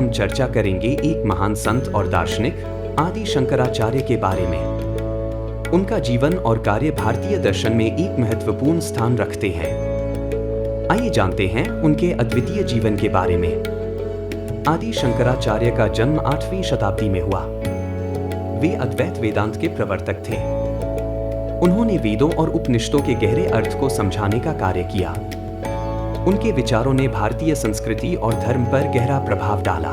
हम चर्चा करेंगे एक महान संत और दार्शनिक आदि शंकराचार्य के बारे में। उनका जीवन और कार्य भारतीय दर्शन में एक महत्वपूर्ण स्थान रखते हैं। आइए जानते हैं उनके अद्वितीय जीवन के बारे में। आदि शंकराचार्य का जन्म 8वीं शताब्दी में हुआ। वे अद्वैत वेदांत के प्रवर्तक थे। उन्होंने वेदों और उपनिषदों के गहरे अर्थ को समझाने का कार्य किया। उनके विचारों ने भारतीय संस्कृति और धर्म पर गहरा प्रभाव डाला।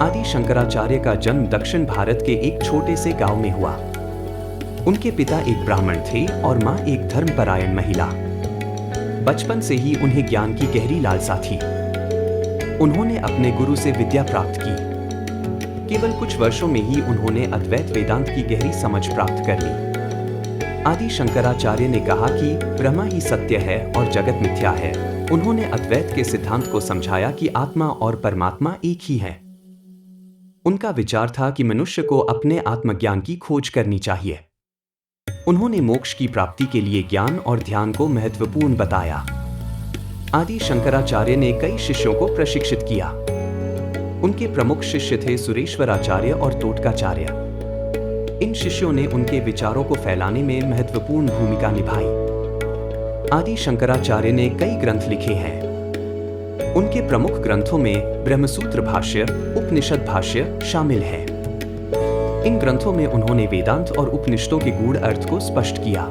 आदि शंकराचार्य का जन्म दक्षिण भारत के एक छोटे से गांव में हुआ। उनके पिता एक ब्राह्मण थे और मां एक धर्मपरायण महिला। बचपन से ही उन्हें ज्ञान की गहरी लालसा थी। उन्होंने अपने गुरु से विद्या प्राप्त की। केवल कुछ वर्षों में ही उन्होंने अद्वैत वेदांत की गहरी समझ प्राप्त कर ली। आदि शंकराचार्य ने कहा कि ब्रह्म ही सत्य है और जगत मिथ्या है। उन्होंने अद्वैत के सिद्धांत को समझाया कि आत्मा और परमात्मा एक ही है। उनका विचार था कि मनुष्य को अपने आत्मज्ञान की खोज करनी चाहिए। उन्होंने मोक्ष की प्राप्ति के लिए ज्ञान और ध्यान को महत्वपूर्ण बताया। आदि शंकराचार्य ने कई शिष्यों को प्रशिक्षित किया। उनके प्रमुख शिष्य थे सुरेश्वराचार्य और तोटकाचार्य। इन शिष्यों ने उनके विचारों को फैलाने में महत्वपूर्ण भूमिका निभाई। आदि शंकराचार्य ने कई ग्रंथ लिखे हैं। उनके प्रमुख ग्रंथों में ब्रह्मसूत्र भाष्य, उपनिषद भाष्य शामिल है। इन ग्रंथों में उन्होंने वेदांत और उपनिषदों के गूढ़ अर्थ को स्पष्ट किया।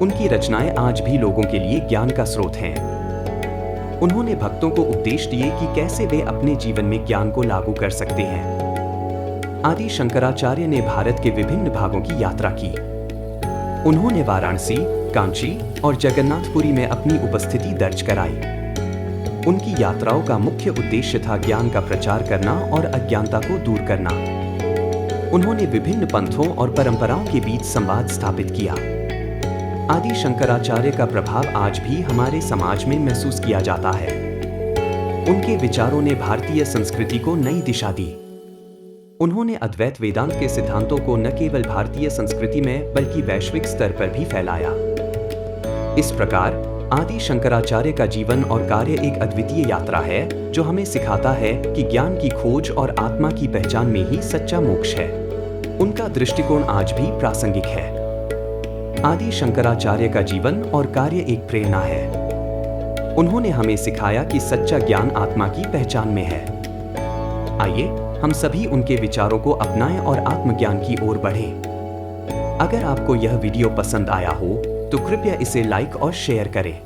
उनकी रचनाएं आज भी लोगों के लिए ज्ञान का स्रोत हैं। उन्होंने भक्तों को उपदेश दिए कि कैसे वे अपने जीवन में ज्ञान को लागू कर सकते हैं। आदि शंकराचार्य ने भारत के विभिन्न भागों की यात्रा की। उन्होंने वाराणसी, कांची और जगन्नाथपुरी में अपनी उपस्थिति दर्ज कराई। उनकी यात्राओं का मुख्य उद्देश्य था ज्ञान का प्रचार करना और अज्ञानता को दूर करना। उन्होंने विभिन्न पंथों और परंपराओं के बीच संवाद स्थापित किया। आदि शंकराचार्य का प्रभाव आज भी हमारे समाज में महसूस किया जाता है। उनके विचारों ने भारतीय संस्कृति को नई दिशा दी। उन्होंने अद्वैत वेदांत के सिद्धांतों को न केवल भारतीय संस्कृति में बल्कि वैश्विक स्तर पर भी फैलाया। इस प्रकार आदि शंकराचार्य का जीवन और कार्य एक अद्वितीय यात्रा है जो हमें सिखाता है कि ज्ञान की खोज और आत्मा की पहचान में ही सच्चा मोक्ष है। उनका दृष्टिकोण आज भी प्रासंगिक है। आदि शंकराचार्य का जीवन और कार्य एक प्रेरणा है। उन्होंने हमें सिखाया कि सच्चा ज्ञान आत्मा की पहचान में है। आइए हम सभी उनके विचारों को अपनाएं और आत्मज्ञान की ओर बढ़ें। अगर आपको यह वीडियो पसंद आया हो तो कृपया इसे लाइक और शेयर करें।